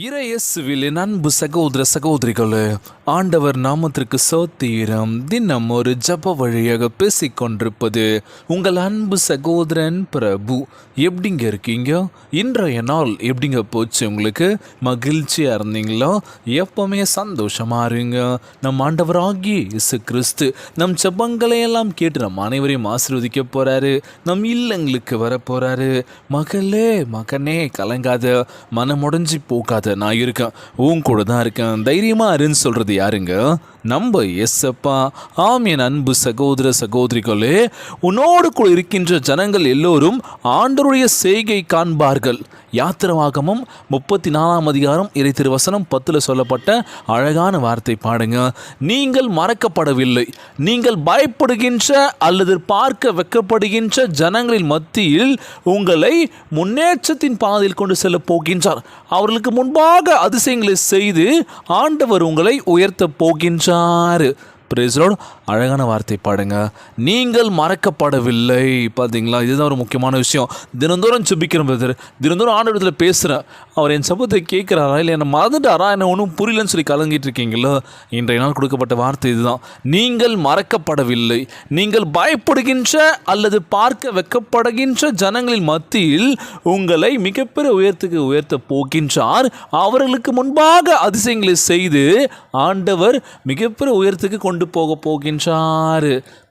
இறையேசுவில் அன்பு சகோதர சகோதரிகளே, ஆண்டவர் நாமத்திற்கு சோத்திரம். தினம் ஒரு ஜப வழியாக பேசிக்கொண்டிருப்பது உங்கள் அன்பு சகோதரன் பிரபு. எப்படிங்க இருக்கீங்க? இன்றைய நாள் எப்படிங்க போச்சு? உங்களுக்கு மகிழ்ச்சியாக இருந்தீங்களா? எப்பவுமே சந்தோஷமாக இருங்க. நம் ஆண்டவராகிய இயேசு கிறிஸ்து நம் ஜபங்களை எல்லாம் கேட்டு நம் அனைவரையும் ஆசீர்வதிக்க போகிறாரு. நம் இல்லங்களுக்கு வர போகிறாரு. மகளே மகனே கலங்காத, மனமுடைஞ்சி போகாத, நான் இருக்கேன், உன் கூட தான் இருக்கேன், தைரியமா இருன்னு சொல்றது யாருங்க? நம்ம எஸ்ஸப்பா. ஆம் என் அன்பு சகோதர சகோதரிகளே, உன்னோடு கூட இருக்கின்ற ஜனங்கள் எல்லோரும் ஆண்டவருடைய செய்கை காண்பார்கள். யாத்திராகமம் 34 அதிகாரம் இறை திருவசனம் 10 சொல்லப்பட்ட அழகான வார்த்தை பாடுங்க. நீங்கள் மறக்கப்படவில்லை. நீங்கள் பயப்படுகின்ற அல்லது பார்க்க வெட்கப்படுகின்ற ஜனங்களின் மத்தியில் உங்களை முன்னேற்றத்தின் பாதையில் கொண்டு செல்ல போகின்றார். அவர்களுக்கு முன்பாக அதிசயங்களை செய்து ஆண்டவர் உங்களை உயர்த்த போகின்றார். Praise Lord. அழகான வார்த்தை பாடுங்க. நீங்கள் மறக்கப்படவில்லை. பார்த்தீங்களா? இதுதான் ஒரு முக்கியமான விஷயம். தினந்தோறும் ஜெபிக்கிறேன் பிரதர், தினந்தோறும் ஆண்டவரத்தில் பேசுகிறேன். அவர் என் சபத்தை கேட்குறாரா இல்லை என்னை மறந்துட்டாரா, என்ன ஒன்றும் புரியலன்னு சொல்லி கலங்கிட்டு இருக்கீங்களோ? இன்றைய நாள் கொடுக்கப்பட்ட வார்த்தை இதுதான். நீங்கள் மறக்கப்படவில்லை. நீங்கள் பயப்படுகின்ற அல்லது பார்க்க வெட்கப்படுகின்ற ஜனங்களின் மத்தியில் உங்களை மிகப்பெரிய உயரத்துக்கு உயர்த்த போகின்றார். அவர்களுக்கு முன்பாக அதிசயங்களை செய்து ஆண்டவர் மிகப்பெரிய உயரத்துக்கு கொண்டு போக போகின்றார்.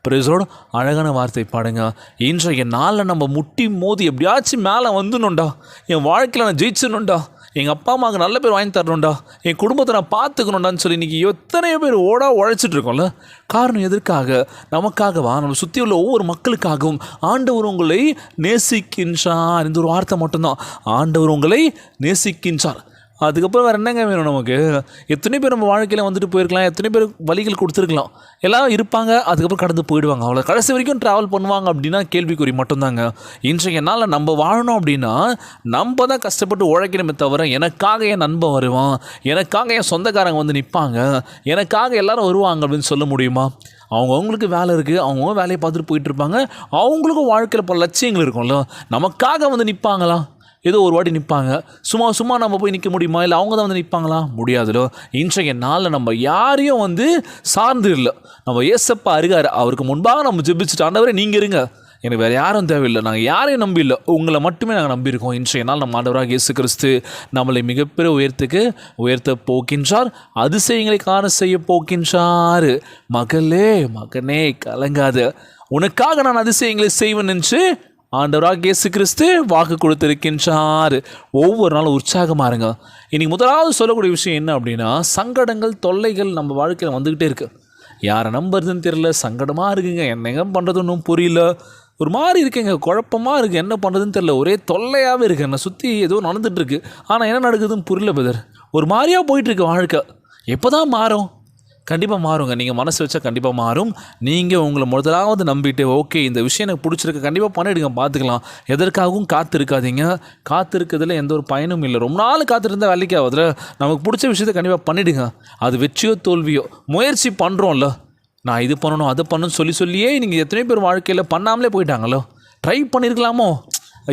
பிரேசோடு அழகான வார்த்தை பாடுங்க. இன்றைய நாளில் நம்ம முட்டி மோதி எப்படியாச்சும் மேலே வந்துடணும்டா, என் வாழ்க்கையில் நான் ஜெயிச்சிடணும்டா, எங்கள் அப்பா அம்மாவுக்கு நல்ல பேர் வாங்கி தரணும்டா, என் குடும்பத்தை நான் பார்த்துக்கணும்டான்னு சொல்லி இன்றைக்கி எத்தனையோ பேர் உழைச்சிட்டு இருக்கோம்ல. காரணம் எதற்காக? நமக்காகவா? நம்ம சுற்றி உள்ள ஒவ்வொரு மக்களுக்காகவும். ஆண்டவர் உங்களை நேசிக்கின்றார். இந்த ஒரு வார்த்தை மட்டும்தான். ஆண்டவர் உங்களை நேசிக்கின்றார். அதுக்கப்புறம் வேறு என்னங்க வேணும் நமக்கு? எத்தனை பேர் நம்ம வாழ்க்கையில் வந்துட்டு போயிருக்கலாம், எத்தனை பேர் வழிகள் கொடுத்துருக்கலாம், எல்லாம் இருப்பாங்க, அதுக்கப்புறம் கடந்து போயிடுவாங்க. அவ்வளோ கடைசி வரைக்கும் ட்ராவல் பண்ணுவாங்க அப்படின்னா கேள்விக்குறி மட்டும்தாங்க. இன்றைய நாளில் நம்ம வாழணும் அப்படின்னா நம்ம தான் கஷ்டப்பட்டு உழைக்கணுமே தவிர எனக்காக என் நண்பன் வருவான், எனக்காக என் சொந்தக்காரங்க வந்து நிற்பாங்க, எனக்காக எல்லாரும் வருவாங்க அப்படின்னு சொல்ல முடியுமா? அவங்கவுங்களுக்கு வேலை இருக்குது, அவங்கவுங்க வேலையை பார்த்துட்டு போயிட்டுருப்பாங்க. அவங்களுக்கும் வாழ்க்கையில் பல லட்சியங்கள் இருக்கும்ல. நமக்காக வந்து நிற்பாங்களா? ஏதோ ஒரு வாட்டி நிற்பாங்க. சும்மா நம்ம போய் நிற்க முடியுமா? இல்லை அவங்க தான் வந்து நிற்பாங்களா? முடியாதுலோ. இன்றைய நாளில் நம்ம யாரையும் வந்து சார்ந்து இல்லை. நம்ம ஏசப்பா இருக்கார். அவருக்கு முன்பாக நம்ம ஜெபிச்சுட்டு, ஆண்டவரே நீங்கள் இருங்க, எனக்கு வேறு யாரும் தேவையில்லை, நாங்கள் யாரையும் நம்பி இல்லை, உங்களை மட்டுமே நாங்கள் நம்பியிருக்கோம். இன்றைய நாள் நம்ம ஆண்டவராக இயேசு கிறிஸ்து நம்மளை மிகப்பெரிய உயர்த்த போகின்றார். அதிசயங்களை காண செய்ய போகின்றார். மகளே மகனே கலங்காத, உனக்காக நான் அதிசயங்களை செய்வேன் என்று ஆண்டவராக இயேசு கிறிஸ்து வாக்கு கொடுத்திருக்கின்றார். ஒவ்வொரு நாளும் உற்சாகமாக இருங்க. இன்றைக்கி முதலாவது சொல்லக்கூடிய விஷயம் என்ன அப்படின்னா, சங்கடங்கள் தொல்லைகள் நம்ம வாழ்க்கையில் வந்துக்கிட்டே இருக்குது. யாரை நம்புறதுன்னு தெரியல, சங்கடமாக இருக்குங்க, என்னங்க பண்ணுறதுன்னு புரியல, ஒரு மாதிரி இருக்குங்க, குழப்பமாக இருக்குது, என்ன பண்ணுறதுன்னு தெரியல, ஒரே தொல்லையாகவே இருக்குது, என்னை சுற்றி ஏதோ நடந்துகிட்ருக்கு, ஆனால் என்ன நடக்குதுன்னு புரியல பிரதர். ஒரு மாதிரியாக போயிட்டுருக்கு வாழ்க்கை. எப்போ தான் மாறும்? கண்டிப்பாக மாறுங்க. நீங்கள் மனசு வச்சா கண்டிப்பாக மாறும். நீங்கள் உங்களை முதலாவது நம்பிட்டு, ஓகே இந்த விஷயம் எனக்கு பிடிச்சிருக்கு, கண்டிப்பாக பண்ணிவிடுங்க, பார்த்துக்கலாம். எதற்காகவும் காத்திருக்காதீங்க. காத்திருக்கிறதுல எந்த ஒரு பயனும் இல்லை. ரொம்ப நாள் காத்திருந்தால் வேலைக்கு ஆகுதுல. நமக்கு பிடிச்ச விஷயத்தை கண்டிப்பாக பண்ணிவிடுங்க. அது வெற்றியோ தோல்வியோ, முயற்சி பண்ணுறோம்ல, நான் இது பண்ணணும் அதை பண்ணணும்னு சொல்லியே நீங்கள் எத்தனை பேர் வாழ்க்கையில் பண்ணாமலே போயிட்டாங்களோ. ட்ரை பண்ணியிருக்கலாமோ,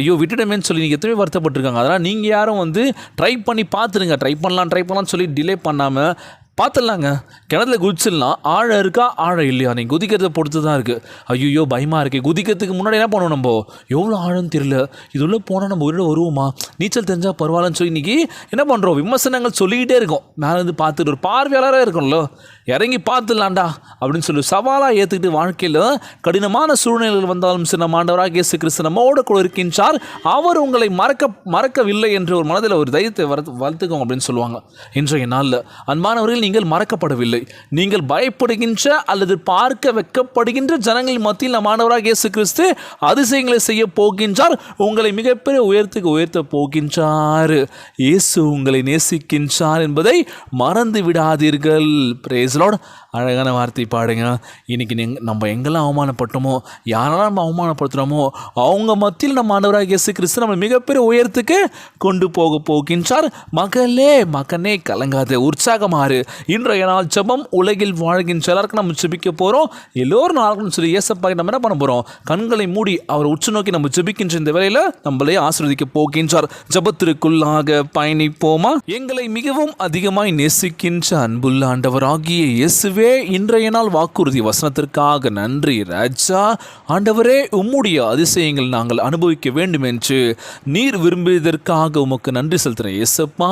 ஐயோ விட்டுட்டமேன்னு சொல்லி நீங்கள் எத்தனை வருத்தப்பட்டிருக்காங்க. அதனால் நீங்கள் யாரும் வந்து ட்ரை பண்ணி பார்த்துருங்க. ட்ரை பண்ணலான்னு சொல்லி டிலே பண்ணாமல் பார்த்துடலாங்க. கிணத்துல குதிச்சிடலாம். ஆழம் இருக்கா ஆழம் இல்லையா, நீங்கள் குதிக்கிறத பொறுத்து தான் இருக்குது. ஐயோ பயமாக இருக்குது. குதிக்கிறதுக்கு முன்னாடி என்ன பண்ணுவோம்? நம்ம எவ்வளோ ஆழம் தெரியல, இது உள்ளே போனால் நம்ம உயிரோட வருவோமா, நீச்சல் தெரிஞ்சால் பரவாயில்லன்னு சொல்லி இன்றைக்கி என்ன பண்ணுறோம்? விமர்சனங்கள் சொல்லிக்கிட்டே இருக்கோம். மேலே வந்து பார்த்துட்டு ஒரு பார்வையாளராக இருக்கணும்ல, இறங்கி பார்த்துடலாண்டா அப்படின்னு சொல்லி சவாலாக ஏற்றுக்கிட்டு வாழ்க்கையில் கடினமான சூழ்நிலைகள் வந்தாலும் சரி, நம்ம ஆண்டவராக இயேசு கிறிஸ்து நம்மோட கூட இருக்கின்றார். அவர் உங்களை மறக்கவில்லை என்று ஒரு மனதில் ஒரு தைரியத்தை வளர்த்துக்கோங்க அப்படின்னு சொல்லுவாங்க. இன்றைய நாளில் அன்பானவர்கள், நீங்கள் மறக்கப்படவில்லை. நீங்கள் பயப்படுகின்ற அல்லது பார்க்க வெட்கப்படுகின்ற ஜனங்களின் மத்தியில் நம் ஆண்டவராக இயேசு கிறிஸ்து அதிசயங்களை செய்ய போகின்றார். உங்களை மிகப்பெரிய உயரத்துக்கு உயர்த்த போகின்றார். இயேசு உங்களை நேசிக்கின்றார் என்பதை மறந்து விடாதீர்கள். பிரேஸ் பிரைசலோட அழகான வார்த்தை பாடுங்க. இன்றைக்கி நம்ம எங்கெல்லாம் அவமானப்பட்டோமோ, யாரெல்லாம் நம்ம அவமானப்படுத்துகிறோமோ, அவங்க மத்தியில் நம்ம ஆண்டவராகிய இயேசு கிறிஸ்து நம்ம மிகப்பெரிய உயரத்துக்கு கொண்டு போகின்றார். மகனே கலங்காத, உற்சாகமாறு. இன்றைய நாள் ஜெபம் உலகில் வாழ்கின்ற எல்லாருக்கும் நம்ம ஜெபிக்க போகிறோம். எல்லோரும் நாளும் சொல்லி ஏசப்பா நம்ம என்ன பண்ண போகிறோம்? கண்களை மூடி அவர் உற்று நோக்கி நம்ம ஜெபிக்கின்ற இந்த வேளையில் நம்மளே ஆசீர்வதிக்க போகின்றார். ஜெபத்திற்குள்ளாக பயணிப்போமா? எங்களை மிகவும் அதிகமாய் நேசிக்கின்ற அன்புள்ள ஆண்டவராகிய இயேசுவே, இன்றைய நாள் வாக்குறுதி வசனத்திற்காக நன்றி ராஜா. ஆண்டவரே, உம்முடைய அதிசயங்கள் நாங்கள் அனுபவிக்க வேண்டும் என்று நீர் விரும்பியதற்காக உமக்கு நன்றி செலுத்துகிறேன் இயேசப்பா.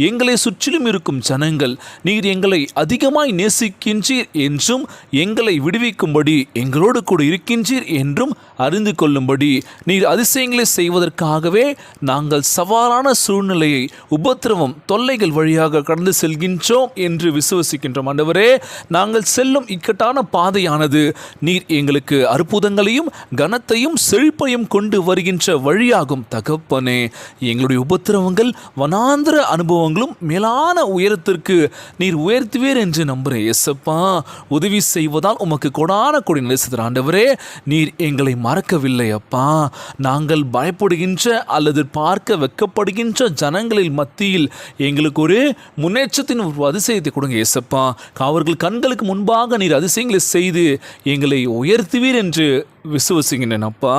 எங்களை சுற்றிலும் இருக்கும் ஜனங்கள் நீர் எங்களை அதிகமாய் நேசிக்கின்றீர் என்றும் எங்களை விடுவிக்கும்படி எங்களோடு கூட இருக்கின்றீர் என்றும் அறிந்து கொள்ளும்படி நீர் அதிசயங்களை செய்வதற்காகவே நாங்கள் சவாலான சூழ்நிலையை, உபத்திரவம், தொல்லைகள் வழியாக கடந்து செல்கின்றோம் என்று விசுவசிக்கின்றோம். ஆண்டவரே, நாங்கள் செல்லும் இக்கட்டான பாதையானது நீர் எங்களுக்கு அற்புதங்களையும் கனத்தையும் செழிப்பையும் கொண்டு வருகின்ற வழியாகும் தகப்பனே. எங்களுடைய உபத்திரவங்கள், வனாந்திர அனுபவங்களும் மேலான உயரத்திற்கு நீர் உயர்த்துவீர் என்று நம்புகிறேன் இயேசப்பா. உதவி செய்வதால் உமக்கு கொடான கொடி நேசிக்கிற ஆண்டவரே, நீர் எங்களை மறக்கவில்லை அப்பா. நாங்கள் பயப்படுகின்ற அல்லது பார்க்க வெட்கப்படுகின்ற ஜனங்களின் மத்தியில் எங்களுக்கு ஒரு முன்னேற்றத்தின் ஒரு அதிசயத்தை கொடுங்க இயேசப்பா. அவர்கள் கண்களுக்கு முன்பாக நீர் அதிசயங்களை செய்து எங்களை உயர்த்துவீர் என்று விசுவசிக்கின்றேன் அப்பா.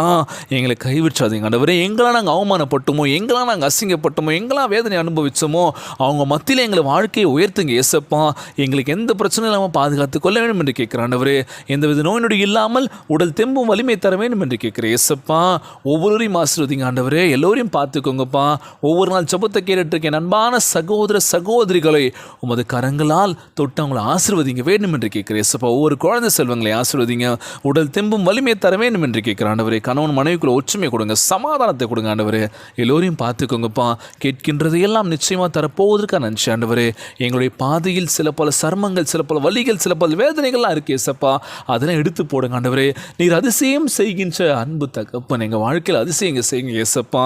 எங்களை கைவிற்றாதீங்க ஆண்டவரே. எங்கெல்லாம் நாங்கள் அவமானப்பட்டோமோ, எங்கெல்லாம் நாங்கள் அசிங்கப்பட்டோமோ, எங்கெல்லாம் வேதனை அனுபவிச்சோமோ, அவங்க மத்தியில் எங்களை வாழ்க்கையை உயர்த்துங்க ஏசப்பா. எங்களுக்கு எந்த பிரச்சனையும் இல்லாமல் பாதுகாத்து கொள்ள வேண்டும் என்று கேட்குறேன் ஆண்டவரே. எந்தவித நோய் நொடி இல்லாமல் உடல் தெம்பும் வலிமை தர வேண்டும் என்று கேட்குறேன் ஏசப்பா. ஒவ்வொருவரையும் ஆசீர்வதிங்க ஆண்டவரே. எல்லோரையும் பார்த்துக்கோங்கப்பா. ஒவ்வொரு நாள் ஜெபத்தை கேட்டுருக்கேன் அன்பான சகோதர சகோதரிகளை உமது கரங்களால் தொட்டு அவங்களை ஆசீர்வதிங்க வேண்டும் என்று கேட்குறேன் ஏசப்பா. ஒவ்வொரு குழந்தை செல்வங்களை ஆசீர்வதிங்க. உடல் தெம்பும் வலிமை தர வேண்டும் என்று கேட்கிற ஆண்டவரே. கணவன் மனைவிக்குள்ள ஒற்றுமை கொடுங்க, சமாதானத்தை கொடுங்க ஆண்டவரே. எல்லோரையும் பார்த்துக்கோங்கப்பா. கேட்கின்றது எல்லாம் நிச்சயமாக தரப்போவதற்காக நன்றி ஆண்டவரே. எங்களுடைய பாதையில் சில பல சர்மங்கள், சில பல வலிகள், சில பல வேதனைகள்லாம் இருக்கு ஏசப்பா. அதெல்லாம் எடுத்து போடுங்க ஆண்டவரே. நீர் அதிசயம் செய்கின்ற அன்பு தகப்பன், எங்கள் வாழ்க்கையில் அதிசயங்க செய்யுங்க ஏசப்பா.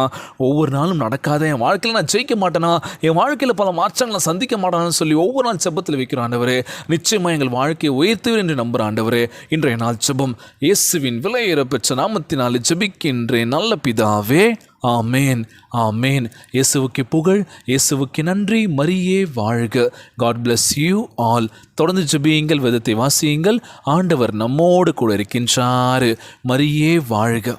ஒவ்வொரு நாளும் நடக்காத என் வாழ்க்கையில் நான் ஜெயிக்க மாட்டேனா, என் வாழ்க்கையில் பல மாற்றங்களை நான் சந்திக்க மாட்டேன்னு சொல்லி ஒவ்வொரு நாள் ஜெபத்தில் வைக்கிறோம் ஆண்டவரே. நிச்சயமாக எங்கள் வாழ்க்கையை உயர்த்துவீர் என்று நம்புகிற ஆண்டவரே. இன்றைய நாள் ஜெபம் இயேசுவின் விலையேற பெற்ற நாமத்தினால் ஜெபிக்கின்றேன் நல்ல பிதாவே, ஆமேன் ஆமேன். இயேசுவுக்கு புகழ், இயேசுவுக்கு நன்றி. மரியே வாழ்க. God bless you all. தொடர்ந்து ஜெபியுங்கள், வேதத்தை வாசியுங்கள். ஆண்டவர் நம்மோடு கூட இருக்கின்றார். மரியே வாழ்க.